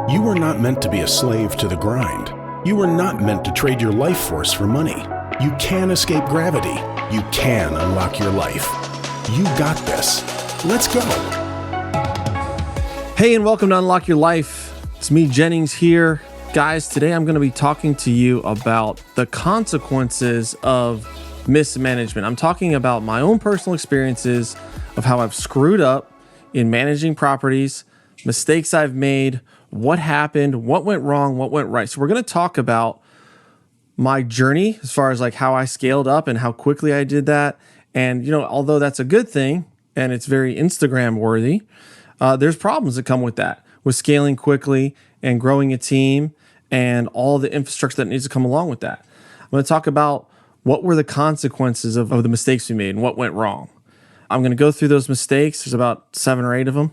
You were not meant to be a slave to the grind. You were not meant to trade your life force for money. You can escape gravity. You can unlock your life. You got this. Let's go. Hey, and welcome to Unlock Your Life. It's me, Jennings, here. Guys, today I'm going to be talking to you about the consequences of mismanagement. I'm talking about my own personal experiences of how I've screwed up in managing properties, mistakes I've made, what happened, what went wrong, what went right. So we're going to talk about my journey as far as like how I scaled up and how quickly I did that. And, you know, although that's a good thing and it's very Instagram worthy, there's problems that come with that, with scaling quickly and growing a team and all the infrastructure that needs to come along with that. I'm going to talk about what were the consequences of the mistakes we made and what went wrong. I'm going to go through those mistakes. There's about 7 or 8 of them.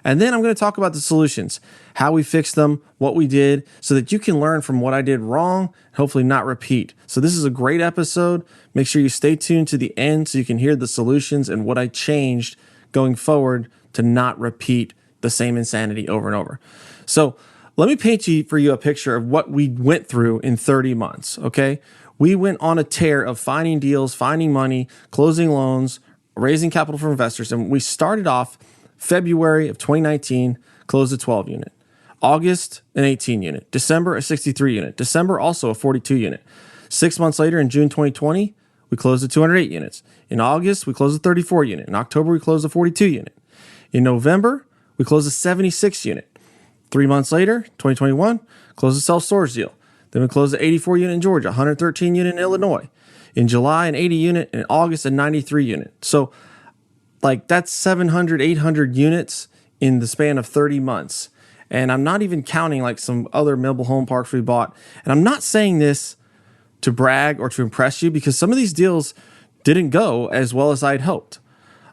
And then I'm going to talk about the solutions, how we fixed them, what we did, so that you can learn from what I did wrong, hopefully not repeat. So this is a great episode. Make sure you stay tuned to the end so you can hear the solutions and what I changed going forward to not repeat the same insanity over and over. So let me paint for you a picture of what we went through in 30 months, okay? We went on a tear of finding deals, finding money, closing loans, raising capital for investors. And we started off February of 2019, closed a 12 unit. August, an 18 unit. December, a 63 unit. December, also a 42 unit. 6 months later, in June 2020, we closed a 208 units. In August, we closed a 34 unit. In October, we closed a 42 unit. In November, we closed a 76 unit. 3 months later, 2021, closed a self-storage deal. Then we closed an 84 unit in Georgia, 113 unit in Illinois. In July, an 80 unit. In August, a 93 unit. So like that's 700, 800 units in the span of 30 months. And I'm not even counting like some other mobile home parks we bought. And I'm not saying this to brag or to impress you because some of these deals didn't go as well as I'd hoped.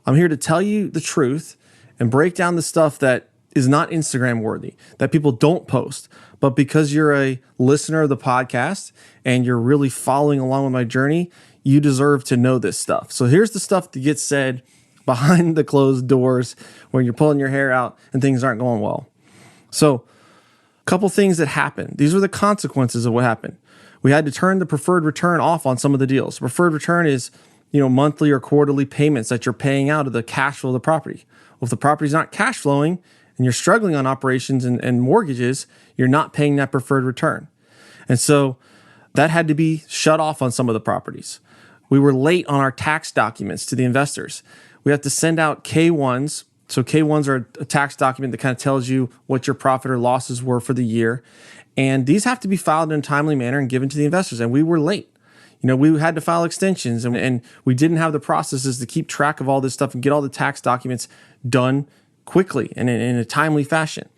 I'm here to tell you the truth and break down the stuff that is not Instagram worthy, that people don't post. But because you're a listener of the podcast and you're really following along with my journey, you deserve to know this stuff. So here's the stuff that gets said behind the closed doors when you're pulling your hair out and things aren't going well. So a couple things that happened. These were the consequences of what happened. We had to turn the preferred return off on some of the deals. Preferred return is, monthly or quarterly payments that you're paying out of the cash flow of the property. Well, if the property's not cash flowing and you're struggling on operations and mortgages, you're not paying that preferred return. And so that had to be shut off on some of the properties. We were late on our tax documents to the investors. We have to send out K-1s. So K-1s are a tax document that kind of tells you what your profit or losses were for the year. And these have to be filed in a timely manner and given to the investors. And we were late. We had to file extensions and we didn't have the processes to keep track of all this stuff and get all the tax documents done quickly and in a timely fashion.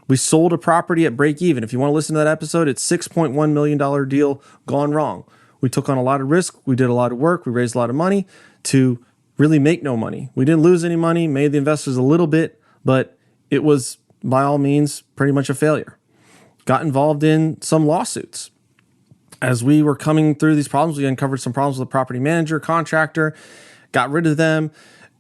We sold a property at break even. If you want to listen to that episode, it's $6.1 million deal gone wrong. We took on a lot of risk. We did a lot of work. We raised a lot of money to really make no money. We didn't lose any money, made the investors a little bit, but it was by all means pretty much a failure. Got involved in some lawsuits. As we were coming through these problems, we uncovered some problems with the property manager, contractor, got rid of them.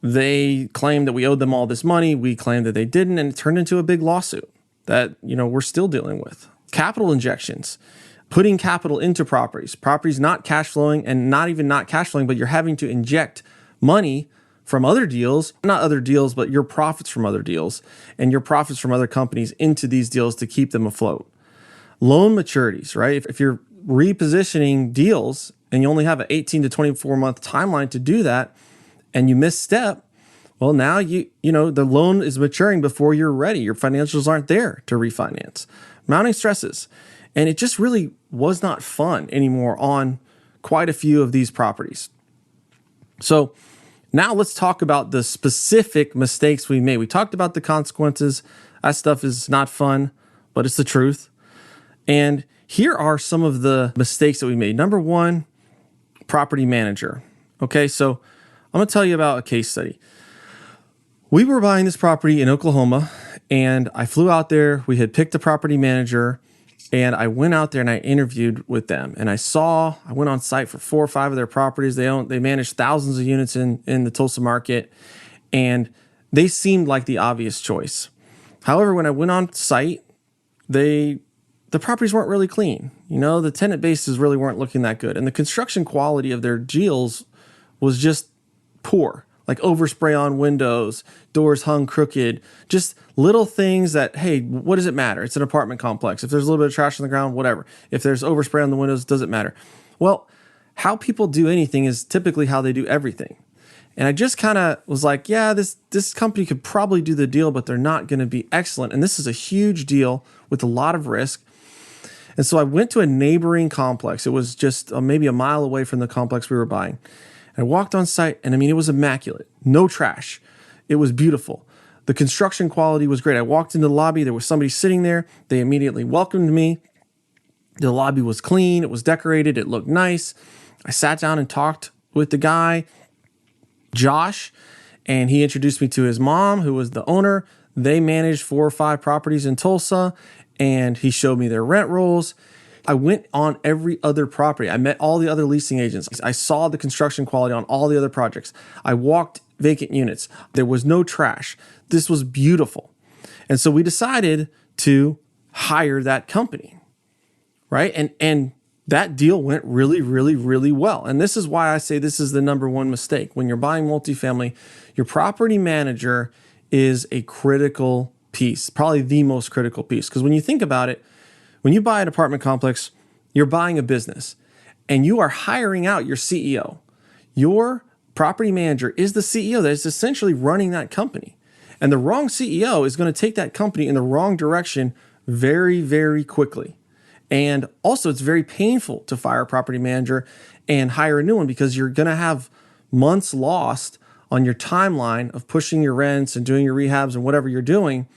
They claimed that we owed them all this money. We claimed that they didn't, and it turned into a big lawsuit that, we're still dealing with. Capital injections, putting capital into properties not cash flowing and not even not cash flowing, but you're having to inject money from other deals, not other deals, but your profits from other deals and your profits from other companies into these deals to keep them afloat. Loan maturities, right? If you're repositioning deals and you only have an 18 to 24 month timeline to do that and you misstep, well, now the loan is maturing before you're ready. Your financials aren't there to refinance. Mounting stresses. And it just really was not fun anymore on quite a few of these properties. So now let's talk about the specific mistakes we made. We talked about the consequences. That stuff is not fun, but it's the truth. And here are some of the mistakes that we made. Number one, property manager. Okay, so I'm going to tell you about a case study. We were buying this property in Oklahoma, and I flew out there. We had picked a property manager, and I went out there and I interviewed with them. And I went on site for 4 or 5 of their properties. They manage thousands of units in the Tulsa market, and they seemed like the obvious choice. However, when I went on site the properties weren't really clean. The tenant bases really weren't looking that good. And the construction quality of their deals was just poor, like overspray on windows, doors hung crooked, just little things that, hey, what does it matter? It's an apartment complex. If there's a little bit of trash on the ground, whatever. If there's overspray on the windows, does it matter? Well, how people do anything is typically how they do everything. And I just kind of was like, yeah, this company could probably do the deal, but they're not going to be excellent. And this is a huge deal with a lot of risk. And so I went to a neighboring complex. It was just maybe a mile away from the complex we were buying. I walked on site, and it was immaculate. No trash. It was beautiful. The construction quality was great. I walked into the lobby. There was somebody sitting there. They immediately welcomed me. The lobby was clean. It was decorated. It looked nice. I sat down and talked with the guy, Josh, and he introduced me to his mom, who was the owner. They managed 4 or 5 properties in Tulsa, and he showed me their rent rolls. I went on every other property. I met all the other leasing agents. I saw the construction quality on all the other projects. I walked vacant units. There was no trash. This was beautiful. And so we decided to hire that company, right? And that deal went really, really, really well. And this is why I say this is the number one mistake. When you're buying multifamily, your property manager is a critical piece, probably the most critical piece. Because when you think about it, when you buy an apartment complex, you're buying a business and you are hiring out your CEO. Your property manager is the CEO that is essentially running that company. And the wrong CEO is going to take that company in the wrong direction very, very quickly. And also, it's very painful to fire a property manager and hire a new one because you're going to have months lost on your timeline of pushing your rents and doing your rehabs and whatever you're doing.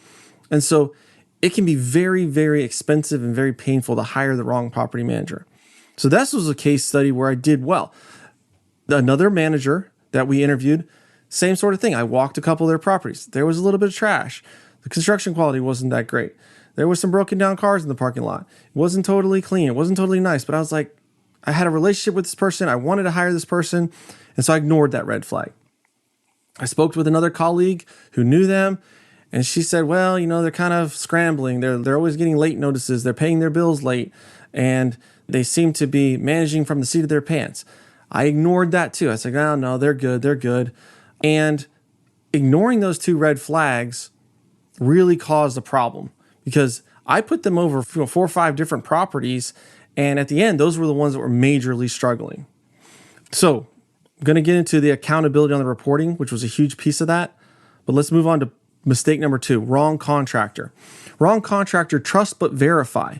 And so it can be very, very expensive and very painful to hire the wrong property manager. So this was a case study where I did well. Another manager that we interviewed, same sort of thing. I walked a couple of their properties. There was a little bit of trash. The construction quality wasn't that great. There was some broken down cars in the parking lot. It wasn't totally clean. It wasn't totally nice, but I was like, I had a relationship with this person. I wanted to hire this person. And so I ignored that red flag. I spoke with another colleague who knew them. And she said, well, they're kind of scrambling. They're always getting late notices. They're paying their bills late. And they seem to be managing from the seat of their pants. I ignored that too. I said, oh, no, they're good. They're good. And ignoring those 2 red flags really caused a problem because I put them over 4 or 5 different properties. And at the end, those were the ones that were majorly struggling. So I'm going to get into the accountability on the reporting, which was a huge piece of that. But let's move on to mistake number 2, wrong contractor. Wrong contractor, trust but verify.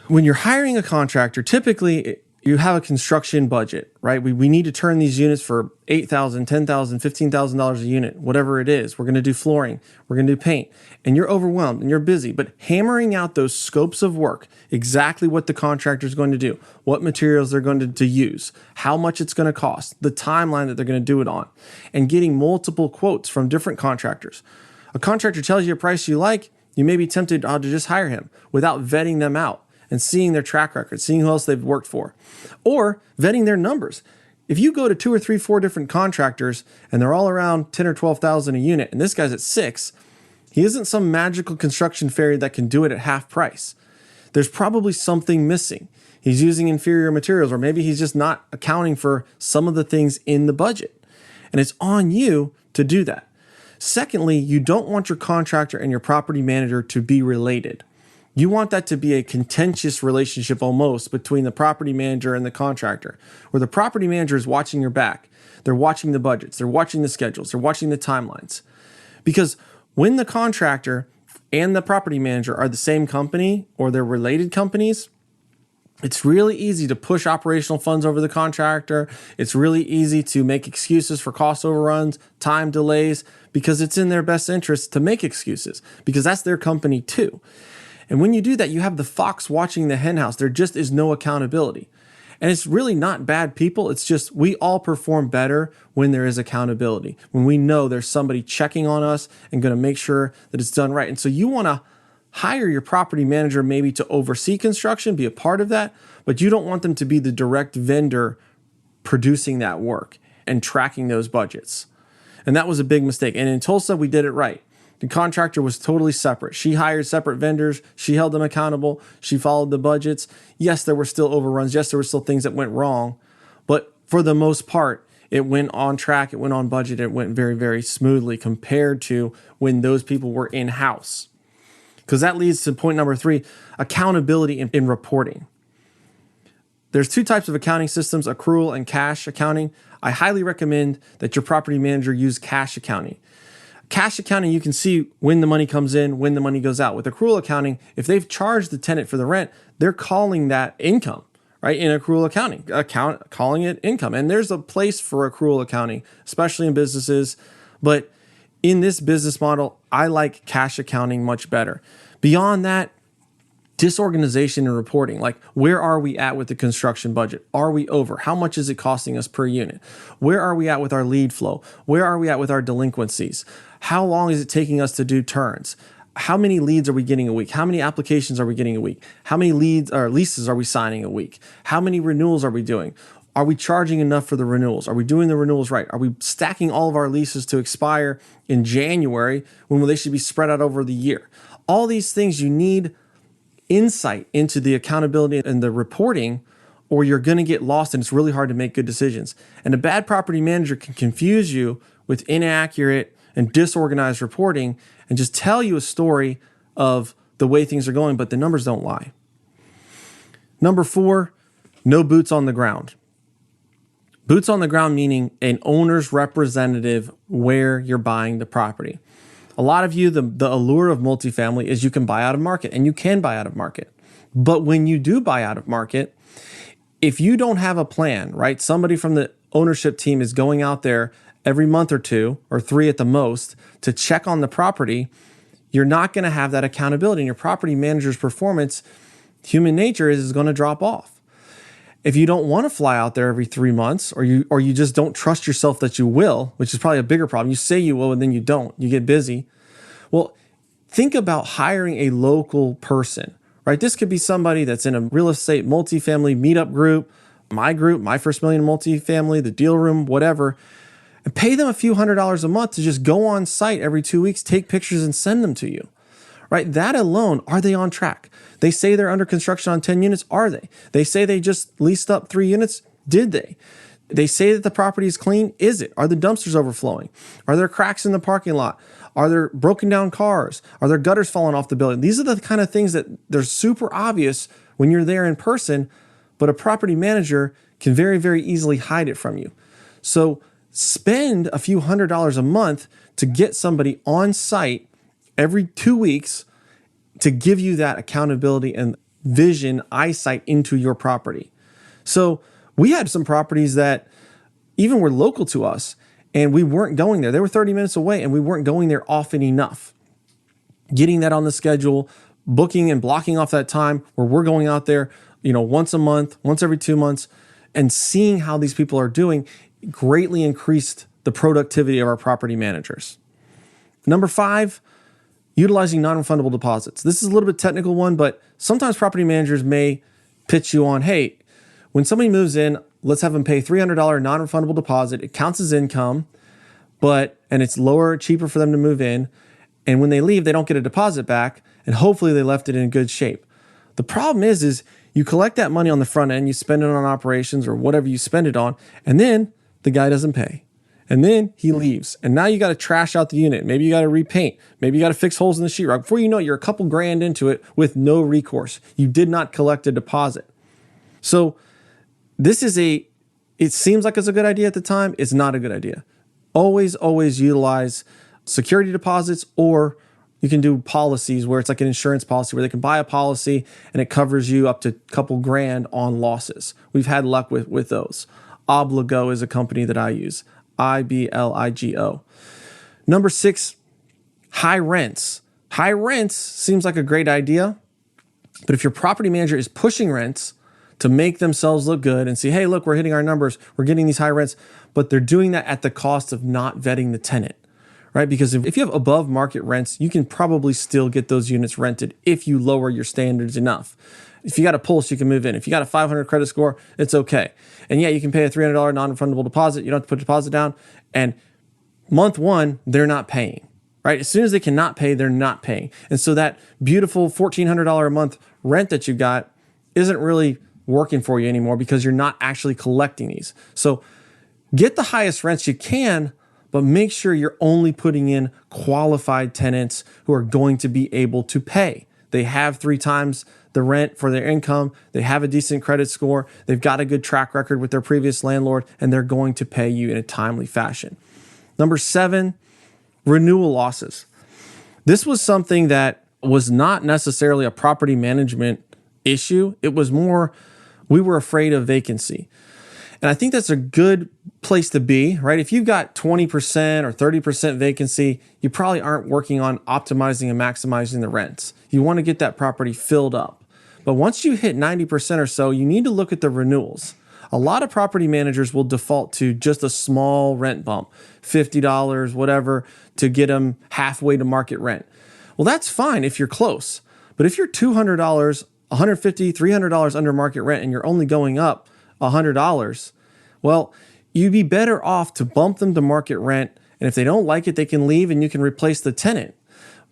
When you're hiring a contractor, typically you have a construction budget, right? We need to turn these units for $8,000, $10,000, $15,000 a unit, whatever it is. We're going to do flooring. We're going to do paint. And you're overwhelmed and you're busy. But hammering out those scopes of work, exactly what the contractor is going to do, what materials they're going to use, how much it's going to cost, the timeline that they're going to do it on, and getting multiple quotes from different contractors. A contractor tells you a price you like, you may be tempted to just hire him without vetting them out and seeing their track record, seeing who else they've worked for, or vetting their numbers. If you go to 2 or 3, 4 different contractors and they're all around 10 or 12,000 a unit, and this guy's at 6, he isn't some magical construction fairy that can do it at half price. There's probably something missing. He's using inferior materials, or maybe he's just not accounting for some of the things in the budget. And it's on you to do that. Secondly, you don't want your contractor and your property manager to be related. You want that to be a contentious relationship almost between the property manager and the contractor, where the property manager is watching your back. They're watching the budgets. They're watching the schedules. They're watching the timelines. Because when the contractor and the property manager are the same company or they're related companies, it's really easy to push operational funds over the contractor. It's really easy to make excuses for cost overruns, time delays, because it's in their best interest to make excuses, because that's their company too. And when you do that, you have the fox watching the hen house. There just is no accountability. And it's really not bad people. It's just we all perform better when there is accountability, when we know there's somebody checking on us and going to make sure that it's done right. And so you want to hire your property manager maybe to oversee construction, be a part of that, but you don't want them to be the direct vendor producing that work and tracking those budgets. And that was a big mistake. And in Tulsa, we did it right. The contractor was totally separate. She hired separate vendors. She held them accountable. She followed the budgets. Yes, there were still overruns. Yes, there were still things that went wrong. But for the most part, it went on track. It went on budget. It went very, very smoothly compared to when those people were in-house. Because that leads to point number 3, accountability in reporting. There's 2 types of accounting systems, accrual and cash accounting. I highly recommend that your property manager use cash accounting. Cash accounting, you can see when the money comes in, when the money goes out. With accrual accounting, if they've charged the tenant for the rent, they're calling that income, right? In accrual accounting, calling it income. And there's a place for accrual accounting, especially in businesses. But in this business model, I like cash accounting much better. Beyond that, disorganization in reporting, like where are we at with the construction budget? Are we over? How much is it costing us per unit? Where are we at with our lead flow? Where are we at with our delinquencies? How long is it taking us to do turns? How many leads are we getting a week? How many applications are we getting a week? How many leads or leases are we signing a week? How many renewals are we doing? Are we charging enough for the renewals? Are we doing the renewals right? Are we stacking all of our leases to expire in January when they should be spread out over the year? All these things, you need insight into the accountability and the reporting, or you're going to get lost and it's really hard to make good decisions. And a bad property manager can confuse you with inaccurate and disorganized reporting and just tell you a story of the way things are going, but the numbers don't lie. Number 4, no boots on the ground. Boots on the ground meaning an owner's representative where you're buying the property. A lot of you, the allure of multifamily is you can buy out of market, and you can buy out of market. But when you do buy out of market, if you don't have a plan, right? Somebody from the ownership team is going out there every month or 2 or 3 at the most to check on the property, you're not going to have that accountability. And your property manager's performance, human nature is going to drop off. If you don't want to fly out there every 3 months, or you just don't trust yourself that you will, which is probably a bigger problem. You say you will and then you don't. You get busy. Well, think about hiring a local person, right? This could be somebody that's in a real estate multifamily meetup group, my first million multifamily, the deal room, whatever, and pay them a few $100s a month to just go on site every 2 weeks, take pictures and send them to you. Right? That alone, are they on track? They say they're under construction on 10 units. Are they? They say they just leased up 3 units. Did they? They say that the property is clean. Is it? Are the dumpsters overflowing? Are there cracks in the parking lot? Are there broken down cars? Are there gutters falling off the building? These are the kind of things that they're super obvious when you're there in person, but a property manager can very, very easily hide it from you. So spend a few $100s a month to get somebody on site every 2 weeks to give you that accountability and vision, eyesight into your property. So we had some properties that even were local to us and we weren't going there. They were 30 minutes away and we weren't going there often enough. Getting that on the schedule, booking and blocking off that time where we're going out there, once a month, once every 2 months, and seeing how these people are doing greatly increased the productivity of our property managers. Number 5, utilizing non-refundable deposits. This is a little bit technical one, but sometimes property managers may pitch you on, hey, when somebody moves in, let's have them pay $300 non-refundable deposit. It counts as income, and it's cheaper for them to move in. And when they leave, they don't get a deposit back, and hopefully they left it in good shape. The problem is you collect that money on the front end, you spend it on operations or whatever you spend it on, and then the guy doesn't pay. And then he leaves. And now you got to trash out the unit. Maybe you got to repaint. Maybe you got to fix holes in the sheetrock. Before you know it, you're a couple grand into it with no recourse. You did not collect a deposit. So it seems like it's a good idea at the time. It's not a good idea. Always utilize security deposits, or you can do policies where it's like an insurance policy where they can buy a policy and it covers you up to a couple grand on losses. We've had luck with those. Obligo is a company that I use. IBLIGO. Number 6, high rents. High rents seems like a great idea, but if your property manager is pushing rents to make themselves look good and say, hey, look, we're hitting our numbers, we're getting these high rents, but they're doing that at the cost of not vetting the tenant, right? Because if you have above market rents, you can probably still get those units rented if you lower your standards enough. If you got a pulse, you can move in. If you got a 500 credit score, it's okay. And yeah, you can pay a $300 non-refundable deposit. You don't have to put a deposit down. And month 1, they're not paying, right? As soon as they cannot pay, they're not paying. And so that beautiful $1,400 a month rent that you got isn't really working for you anymore because you're not actually collecting these. So get the highest rents you can, but make sure you're only putting in qualified tenants who are going to be able to pay. They have 3 times the rent for their income. They have a decent credit score. They've got a good track record with their previous landlord, and they're going to pay you in a timely fashion. Number 7, renewal losses. This was something that was not necessarily a property management issue. It was more, we were afraid of vacancy. And I think that's a good place to be, right? If you've got 20% or 30% vacancy, you probably aren't working on optimizing and maximizing the rents. You want to get that property filled up. But once you hit 90% or so, you need to look at the renewals. A lot of property managers will default to just a small rent bump, $50, whatever, to get them halfway to market rent. Well, that's fine if you're close. But if you're $200, $150, $300 under market rent and you're only going up $100, well, you'd be better off to bump them to market rent. And if they don't like it, they can leave and you can replace the tenant.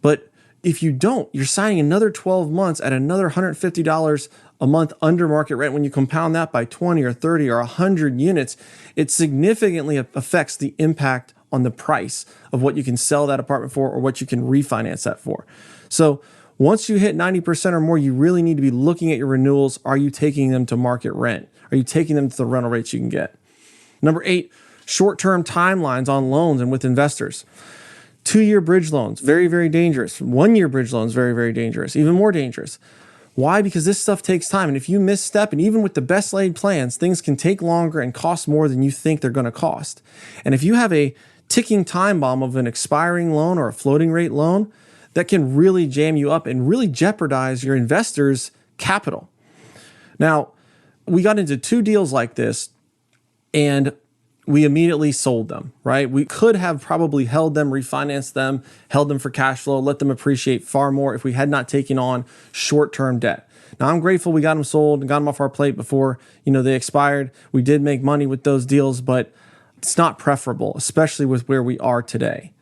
But if you don't, you're signing another 12 months at another $150 a month under market rent. When you compound that by 20 or 30 or 100 units, it significantly affects the impact on the price of what you can sell that apartment for or what you can refinance that for. So once you hit 90% or more, you really need to be looking at your renewals. Are you taking them to market rent? Are you taking them to the rental rates you can get? Number 8, short-term timelines on loans and with investors. 2-year bridge loans, very, very dangerous. 1-year bridge loans, very, very dangerous, even more dangerous. Why? Because this stuff takes time. And if you misstep, and even with the best laid plans, things can take longer and cost more than you think they're going to cost. And if you have a ticking time bomb of an expiring loan or a floating rate loan, that can really jam you up and really jeopardize your investors' capital. Now, we got into 2 deals like this and we immediately sold them, right? We could have probably held them, refinanced them, held them for cash flow, let them appreciate far more if we had not taken on short-term debt. Now, I'm grateful we got them sold and got them off our plate before, they expired. We did make money with those deals, but it's not preferable, especially with where we are today.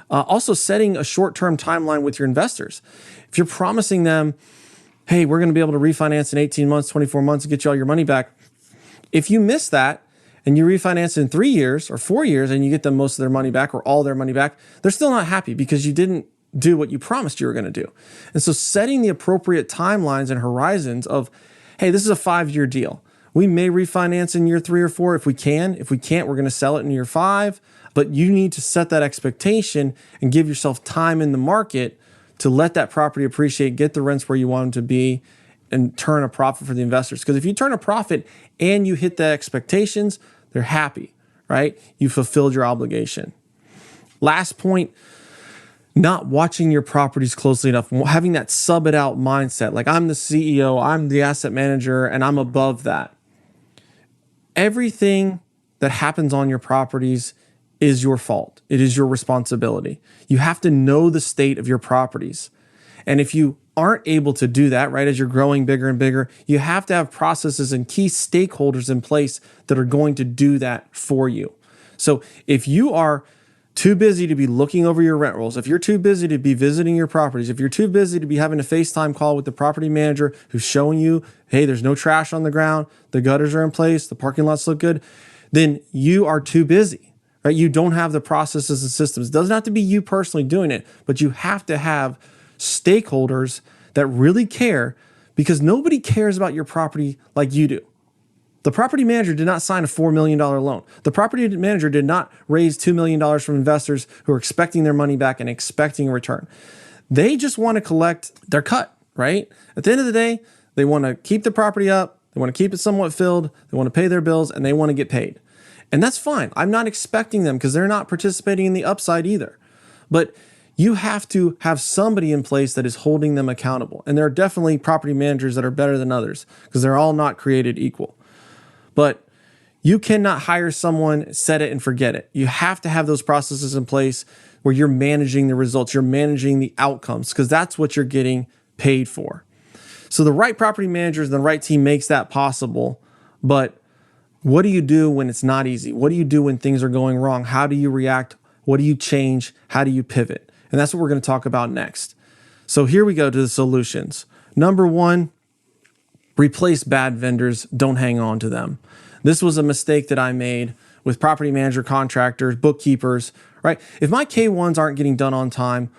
Also, setting a short-term timeline with your investors. If you're promising them, hey, we're going to be able to refinance in 18 months, 24 months and get you all your money back. If you miss that and you refinance in 3 years or 4 years and you get them most of their money back or all their money back, they're still not happy because you didn't do what you promised you were going to do. And so setting the appropriate timelines and horizons of, hey, this is a 5-year deal. We may refinance in year 3 or 4 if we can. If we can't, we're going to sell it in year 5. But you need to set that expectation and give yourself time in the market to let that property appreciate, get the rents where you want them to be, and turn a profit for the investors. Because if you turn a profit and you hit the expectations, they're happy, right? You fulfilled your obligation. Last point, not watching your properties closely enough, having that sub it out mindset. Like, I'm the CEO, I'm the asset manager, and I'm above that. Everything that happens on your properties is your fault. It is your responsibility. You have to know the state of your properties. And if you aren't able to do that, right, as you're growing bigger and bigger, you have to have processes and key stakeholders in place that are going to do that for you. So if you are too busy to be looking over your rent rolls, if you're too busy to be visiting your properties, if you're too busy to be having a FaceTime call with the property manager who's showing you, hey, there's no trash on the ground, the gutters are in place, the parking lots look good, then you are too busy. Right? You don't have the processes and systems. It doesn't have to be you personally doing it, but you have to have stakeholders that really care, because nobody cares about your property like you do. The property manager did not sign a $4 million loan. The property manager did not raise $2 million from investors who are expecting their money back and expecting a return. They just want to collect their cut, right? At the end of the day, they want to keep the property up. They want to keep it somewhat filled. They want to pay their bills and they want to get paid. And that's fine. I'm not expecting them because they're not participating in the upside either. But you have to have somebody in place that is holding them accountable. And there are definitely property managers that are better than others because they're all not created equal. But you cannot hire someone, set it and forget it. You have to have those processes in place where you're managing the results, you're managing the outcomes, because that's what you're getting paid for. So the right property managers and the right team makes that possible. But what do you do when it's not easy? What do you do when things are going wrong? How do you react? What do you change? How do you pivot? And that's what we're going to talk about next. So here we go to the solutions. Number one, replace bad vendors. Don't hang on to them. This was a mistake that I made with property manager, contractors, bookkeepers, right? If my K1s aren't getting done on time,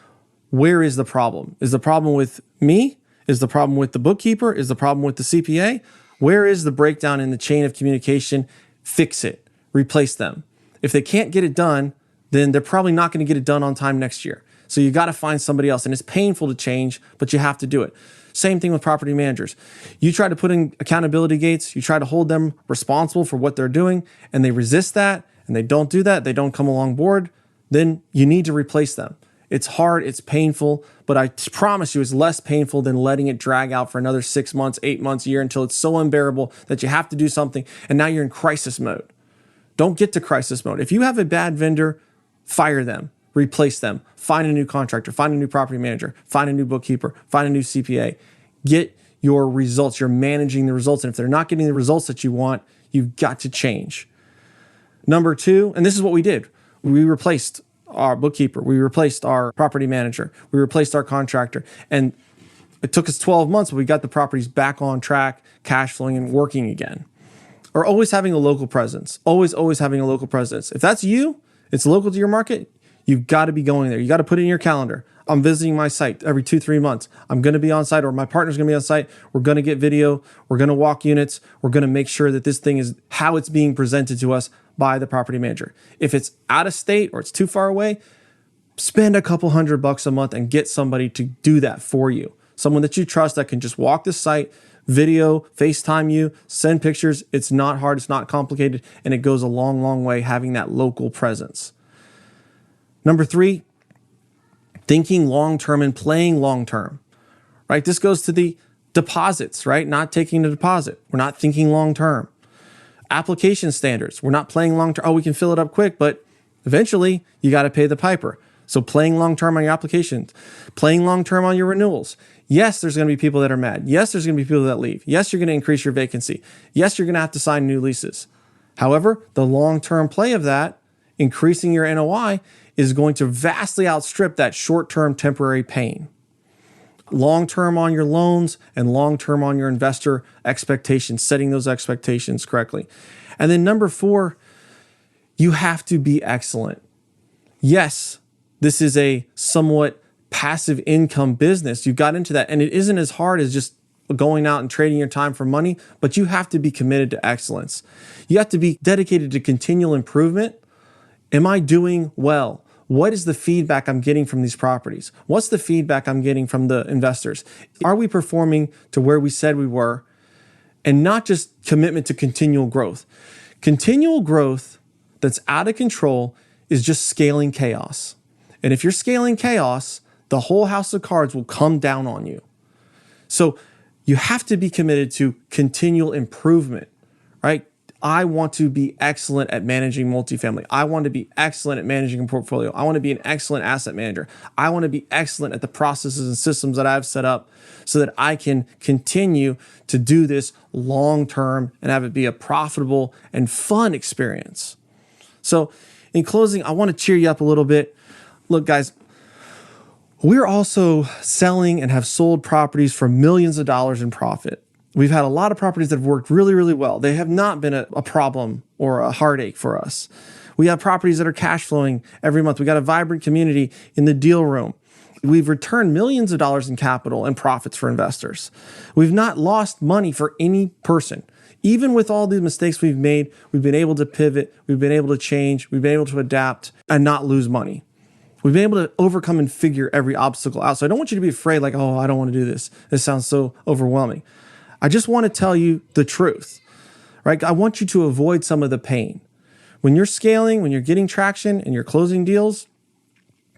where is the problem? Is the problem with me? Is the problem with the bookkeeper? Is the problem with the CPA? Where is the breakdown in the chain of communication? Fix it. Replace them. If they can't get it done, then they're probably not going to get it done on time next year. So you got to find somebody else. And it's painful to change, but you have to do it. Same thing with property managers. You try to put in accountability gates. You try to hold them responsible for what they're doing, and they resist that, and they don't do that. They don't come along board. Then you need to replace them. It's hard. It's painful, but I promise you it's less painful than letting it drag out for another 6 months, 8 months, a year until it's so unbearable that you have to do something, and now you're in crisis mode. Don't get to crisis mode. If you have a bad vendor, fire them, replace them, find a new contractor, find a new property manager, find a new bookkeeper, find a new CPA. Get your results. You're managing the results. And if they're not getting the results that you want, you've got to change. Number two, and this is what we did. We replaced our bookkeeper. We replaced our property manager. We replaced our contractor. And it took us 12 months, but we got the properties back on track, cash flowing and working again. Or always having a local presence. Always having a local presence. If that's you, it's local to your market, you've got to be going there. You got to put it in your calendar. I'm visiting my site every 2-3 months. I'm going to be on site, or my partner's going to be on site. We're going to get video. We're going to walk units. We're going to make sure that this thing is how it's being presented to us by the property manager. If it's out of state or it's too far away, spend a couple $100 a month and get somebody to do that for you. Someone that you trust that can just walk the site, video, FaceTime you, send pictures. It's not hard. It's not complicated. And it goes a long, long way having that local presence. Number three, thinking long-term and playing long-term, right? This goes to the deposits, right? Not taking a deposit. We're not thinking long-term. Application standards. We're not playing long-term. Oh, we can fill it up quick, but eventually you got to pay the piper. So playing long-term on your applications, playing long-term on your renewals. Yes, there's going to be people that are mad. Yes, there's going to be people that leave. Yes, you're going to increase your vacancy. Yes, you're going to have to sign new leases. However, the long-term play of that, increasing your NOI, is going to vastly outstrip that short-term temporary pain. Long-term on your loans and long-term on your investor expectations, setting those expectations correctly. And then number four, you have to be excellent. Yes, this is a somewhat passive income business. You got into that, and it isn't as hard as just going out and trading your time for money, but you have to be committed to excellence. You have to be dedicated to continual improvement. Am I doing well? What is the feedback I'm getting from these properties? What's the feedback I'm getting from the investors? Are we performing to where we said we were? And not just commitment to continual growth. Continual growth that's out of control is just scaling chaos. And if you're scaling chaos, the whole house of cards will come down on you. So you have to be committed to continual improvement, right? I want to be excellent at managing multifamily. I want to be excellent at managing a portfolio. I want to be an excellent asset manager. I want to be excellent at the processes and systems that I've set up so that I can continue to do this long term and have it be a profitable and fun experience. So in closing, I want to cheer you up a little bit. Look, guys, we're also selling and have sold properties for millions of dollars in profit. We've had a lot of properties that have worked really, really well. They have not been a problem or a heartache for us. We have properties that are cash flowing every month. We got a vibrant community in the deal room. We've returned millions of dollars in capital and profits for investors. We've not lost money for any person. Even with all the mistakes we've made, we've been able to pivot. We've been able to change. We've been able to adapt and not lose money. We've been able to overcome and figure every obstacle out. So I don't want you to be afraid like, oh, I don't want to do this. This sounds so overwhelming. I just want to tell you the truth, right? I want you to avoid some of the pain. When you're scaling, when you're getting traction and you're closing deals,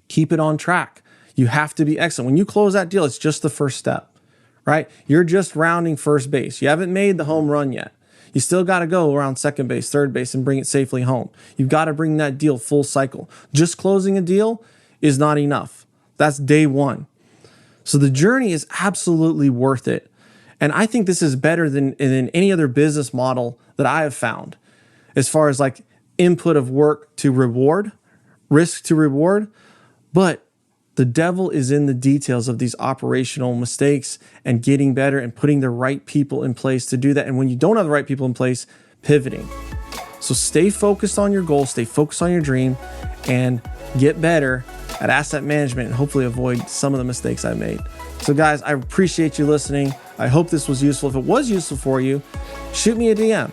keep it on track. You have to be excellent. When you close that deal, it's just the first step, right? You're just rounding first base. You haven't made the home run yet. You still got to go around second base, third base, and bring it safely home. You've got to bring that deal full cycle. Just closing a deal is not enough. That's day one. So the journey is absolutely worth it. And I think this is better than any other business model that I have found as far as like input of work to reward, risk to reward. But The devil is in the details of these operational mistakes and getting better and putting the right people in place to do that. And when you don't have the right people in place, pivoting. So stay focused on your goal, stay focused on your dream, and get better at asset management and hopefully avoid some of the mistakes I made. So guys, I appreciate you listening. I hope this was useful. If it was useful for you, shoot me a DM.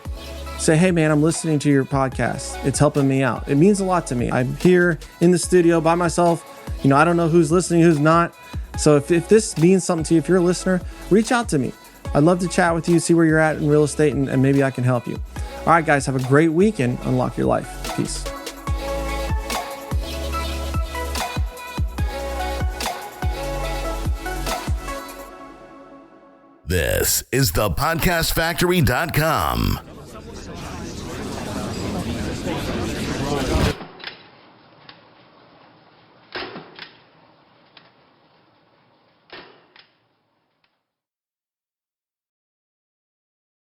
Say, hey man, I'm listening to your podcast. It's helping me out. It means a lot to me. I'm here in the studio by myself. I don't know who's listening, who's not. So if this means something to you, if you're a listener, reach out to me. I'd love to chat with you, see where you're at in real estate, and maybe I can help you. All right, guys, have a great week and unlock your life. Peace. This is the podcastfactory.com.